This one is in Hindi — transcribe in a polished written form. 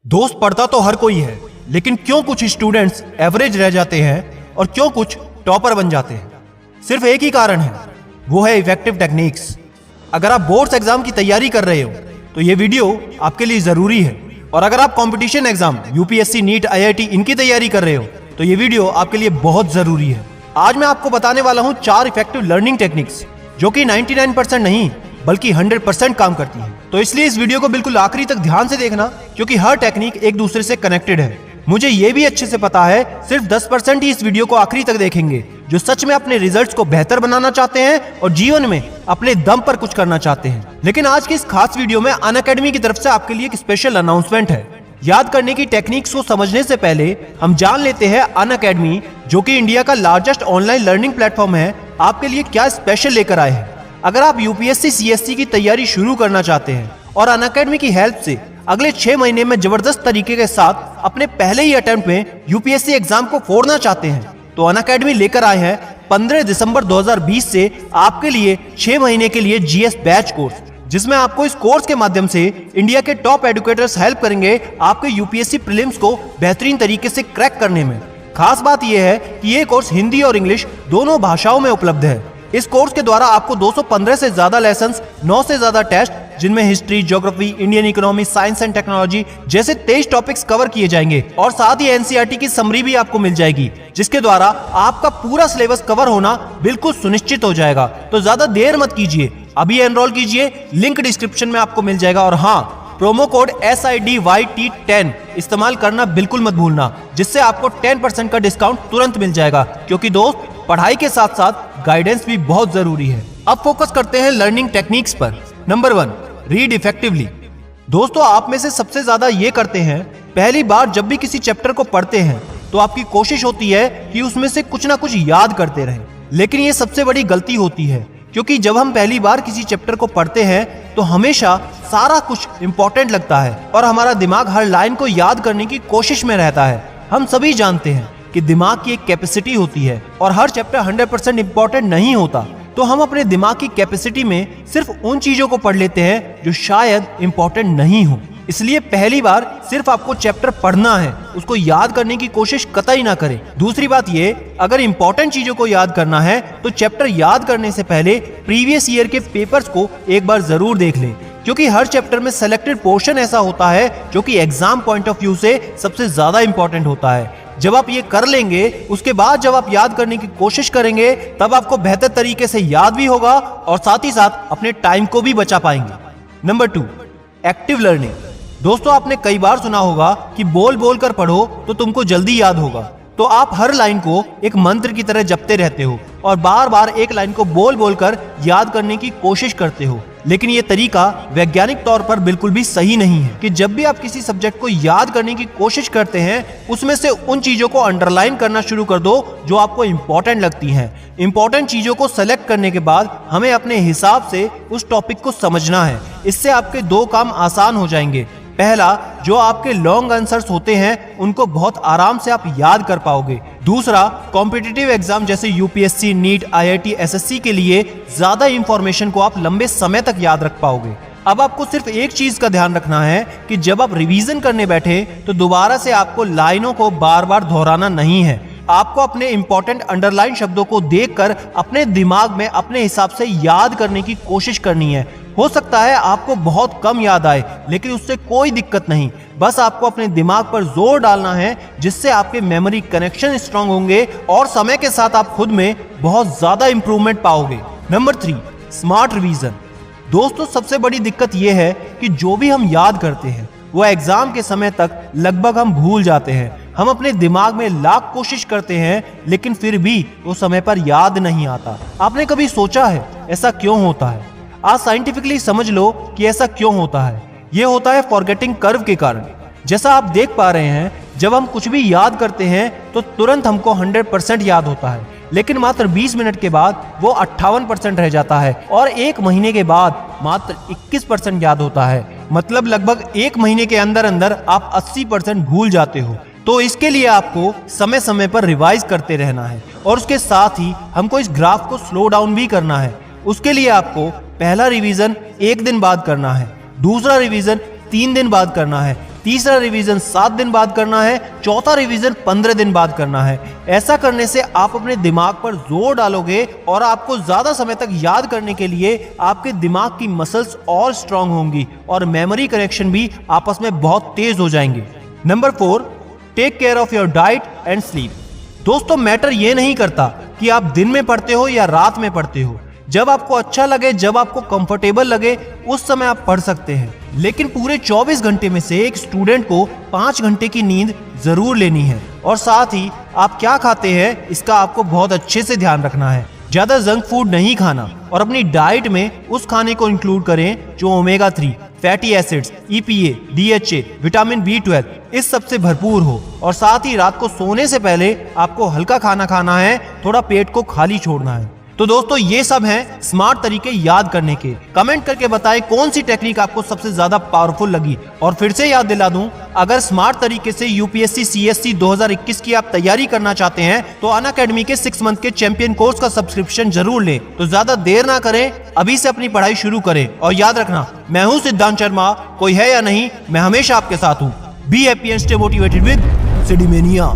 दोस्त पढ़ता तो हर कोई है, लेकिन क्यों कुछ स्टूडेंट्स एवरेज रह जाते हैं और क्यों कुछ टॉपर बन जाते हैं? सिर्फ एक ही कारण है, वो है इफेक्टिव टेक्निक्स। अगर आप बोर्ड्स एग्जाम की तैयारी कर रहे हो तो ये वीडियो आपके लिए जरूरी है, और अगर आप competition exam UPSC, NEET, IIT इनकी तैयारी कर रहे हो तो ये वीडियो आपके लिए बहुत जरूरी है। आज मैं आपको बताने वाला हूँ 4 इफेक्टिव लर्निंग टेक्निक्स जो कि 99% नहीं बल्कि 100% काम करती है। तो इसलिए इस वीडियो को बिल्कुल आखिरी तक ध्यान से देखना, क्योंकि हर टेक्निक एक दूसरे से कनेक्टेड है। मुझे ये भी अच्छे से पता है सिर्फ 10% ही इस वीडियो को आखिरी तक देखेंगे जो सच में अपने रिजल्ट्स को बेहतर बनाना चाहते हैं और जीवन में अपने दम पर कुछ करना चाहते हैं। लेकिन आज की इस खास वीडियो में अनअकैडमी की तरफ से आपके लिए एक स्पेशल अनाउंसमेंट है। याद करने की टेक्निक्स को समझने से पहले हम जान लेते हैं अनअकैडमी, जो कि इंडिया का लार्जेस्ट ऑनलाइन लर्निंग प्लेटफॉर्म है, आपके लिए क्या स्पेशल लेकर आए हैं। अगर आप यूपीएससी, सीएससी की तैयारी शुरू करना चाहते हैं और अनअकैडमी की हेल्प से अगले 6 महीने में जबरदस्त तरीके के साथ अपने पहले ही अटेम्प्ट में यूपीएससी एग्जाम को फोड़ना चाहते हैं, तो अनअकैडमी लेकर आए हैं 15 दिसंबर 2020 से आपके लिए 6 महीने के लिए जीएस बैच कोर्स, जिसमें आपको इस कोर्स के माध्यम से इंडिया के टॉप एडुकेटर्स हेल्प करेंगे आपके यूपीएससी प्रीलिम्स को बेहतरीन तरीके से क्रैक करने में। खास बात यह है कि ये कोर्स हिंदी और इंग्लिश दोनों भाषाओं में उपलब्ध है। इस कोर्स के द्वारा आपको 215 से ज्यादा लेसन्स, 9 से ज्यादा टेस्ट, जिनमें history, geography, Indian economy, science and technology जैसे 23 टॉपिक्स कवर किए जाएंगे, और साथ ही एनसीईआरटी की समरी भी आपको मिल जाएगी, जिसके द्वारा आपका पूरा सिलेबस कवर होना बिल्कुल सुनिश्चित हो जाएगा। तो ज्यादा देर मत कीजिए, अभी एनरोल कीजिए, लिंक डिस्क्रिप्शन में आपको मिल जाएगा। और हाँ, प्रोमो कोड SIDYT10 इस्तेमाल करना बिल्कुल मत भूलना, जिससे आपको 10% का डिस्काउंट तुरंत मिल जाएगा, क्योंकि दोस्त पढ़ाई के साथ साथ गाइडेंस भी बहुत जरूरी है। अब फोकस करते हैं लर्निंग टेक्निक्स पर। Number 1, read effectively. दोस्तों, आप में से सबसे ज्यादा ये करते हैं, पहली बार जब भी किसी चैप्टर को पढ़ते हैं तो आपकी कोशिश होती है कि उसमें से कुछ ना कुछ याद करते रहें। लेकिन ये सबसे बड़ी गलती होती है, क्योंकि जब हम पहली बार किसी चैप्टर को पढ़ते हैं तो हमेशा सारा कुछ इंपॉर्टेंट लगता है और हमारा दिमाग हर लाइन को याद करने की कोशिश में रहता है। हम सभी जानते हैं कि दिमाग की एक कैपेसिटी होती है और हर चैप्टर 100% इंपॉर्टेंट नहीं होता, तो हम अपने दिमाग की कैपेसिटी में सिर्फ उन चीजों को पढ़ लेते हैं जो शायद इंपॉर्टेंट नहीं हो। इसलिए पहली बार सिर्फ आपको चैप्टर पढ़ना है, उसको याद करने की कोशिश कतई ना करें। दूसरी बात ये, अगर इंपॉर्टेंट चीजों को याद करना है तो चैप्टर याद करने से पहले प्रीवियस ईयर के पेपर्स को एक बार जरूर देख लें, क्योंकि हर चैप्टर में सेलेक्टेड पोर्शन ऐसा होता है जो कि एग्जाम पॉइंट ऑफ व्यू से सबसे ज्यादा इंपॉर्टेंट होता है। जब आप ये कर लेंगे, उसके बाद जब आप याद करने की कोशिश करेंगे, तब आपको बेहतर तरीके से याद भी होगा और साथ ही साथ अपने टाइम को भी बचा पाएंगे। Number 2, active learning. दोस्तों, आपने कई बार सुना होगा कि बोल बोल कर पढ़ो तो तुमको जल्दी याद होगा। तो आप हर लाइन को एक मंत्र की तरह जपते रहते हो और बार बार एक लाइन को बोल बोल कर याद करने की कोशिश करते हो। लेकिन ये तरीका वैज्ञानिक तौर पर बिल्कुल भी सही नहीं है कि जब भी आप किसी सब्जेक्ट को याद करने की कोशिश करते हैं, उसमें से उन चीजों को अंडरलाइन करना शुरू कर दो जो आपको इंपॉर्टेंट लगती हैं। इंपॉर्टेंट चीजों को सेलेक्ट करने के बाद हमें अपने हिसाब से उस टॉपिक को समझना है। इससे आपके 2 काम आसान हो जाएंगे। पहला, जो आपके लॉन्ग आंसर्स होते हैं उनको बहुत आराम से आप याद कर पाओगे। दूसरा, कॉम्पिटिटिव एग्जाम जैसे यूपीएससी, नीट, आईआईटी, एसएससी के लिए ज्यादा इंफॉर्मेशन को आप लंबे समय तक याद रख पाओगे। अब आपको सिर्फ एक चीज का ध्यान रखना है कि जब आप रिवीजन करने बैठे तो दोबारा से आपको लाइनों को बार बार दोहराना नहीं है। आपको अपने इंपॉर्टेंट अंडरलाइन शब्दों को देखकर अपने दिमाग में अपने हिसाब से याद करने की कोशिश करनी है। हो सकता है आपको बहुत कम याद आए, लेकिन उससे कोई दिक्कत नहीं। बस आपको अपने दिमाग पर जोर डालना है, जिससे आपके मेमोरी कनेक्शन स्ट्रांग होंगे और समय के साथ आप खुद में बहुत ज्यादा इंप्रूवमेंट पाओगे। Number 3, smart revision. दोस्तों, सबसे बड़ी दिक्कत यह है कि जो भी हम याद करते हैं वो एग्जाम के समय तक लगभग हम भूल जाते हैं। हम अपने दिमाग में लाख कोशिश करते हैं, लेकिन फिर भी वो समय पर याद नहीं आता। आपने कभी सोचा है ऐसा क्यों होता है? आज साइंटिफिकली समझ लो कि ऐसा क्यों होता है। ये होता है फॉरगेटिंग कर्व के कारण। जैसा आप देख पा रहे हैं, जब हम कुछ भी याद करते हैं तो तुरंत हमको 100% याद होता है, लेकिन मात्र 20 मिनट के बाद वो 58% रह जाता है और 1 महीने के बाद मात्र 21% याद होता है। मतलब लगभग 1 महीने के अंदर अंदर आप 80% भूल जाते हो। तो इसके लिए आपको समय समय पर रिवाइज करते रहना है, और उसके साथ ही हमको इस ग्राफ को स्लो डाउन भी करना है। उसके लिए आपको पहला रिवीजन 1 दिन बाद करना है, दूसरा रिवीजन 3 दिन बाद करना है, तीसरा रिवीजन 7 दिन बाद करना है, चौथा रिवीजन 15 दिन बाद करना है। ऐसा करने से आप अपने दिमाग पर जोर डालोगे और आपको ज्यादा समय तक याद करने के लिए आपके दिमाग की मसल्स और स्ट्रांग होंगी और मेमोरी कनेक्शन भी आपस में बहुत तेज हो जाएंगे। Number 4, take care of your diet and sleep. दोस्तों, मैटर ये नहीं करता कि आप दिन में पढ़ते हो या रात में पढ़ते हो। जब आपको अच्छा लगे, जब आपको कंफर्टेबल लगे, उस समय आप पढ़ सकते हैं। लेकिन पूरे 24 घंटे में से एक स्टूडेंट को 5 घंटे की नींद जरूर लेनी है। और साथ ही आप क्या खाते हैं इसका आपको बहुत अच्छे से ध्यान रखना है। ज्यादा जंक फूड नहीं खाना और अपनी डाइट में उस खाने को इंक्लूड करें जो omega 3, fatty acids, EPA, DHA, vitamin B12 इस सब से भरपूर हो। और साथ ही रात को सोने से पहले आपको हल्का खाना खाना है, थोड़ा पेट को खाली छोड़ना है। तो दोस्तों, ये सब हैं स्मार्ट तरीके याद करने के। कमेंट करके बताएं कौन सी टेक्निक आपको सबसे ज्यादा पावरफुल लगी। और फिर से याद दिला दूं, अगर स्मार्ट तरीके से UPSC CSC 2021 की आप तैयारी करना चाहते हैं तो अनअकैडमी के 6 मंथ के चैंपियन कोर्स का सब्सक्रिप्शन जरूर लें। तो ज्यादा देर ना करें, अभी से अपनी पढ़ाई शुरू करें। और याद रखना, मैं हूं सिद्धांत शर्मा, कोई है या नहीं, मैं हमेशा आपके साथ हूं। Be happy and stay motivated with सिडीमेनिया।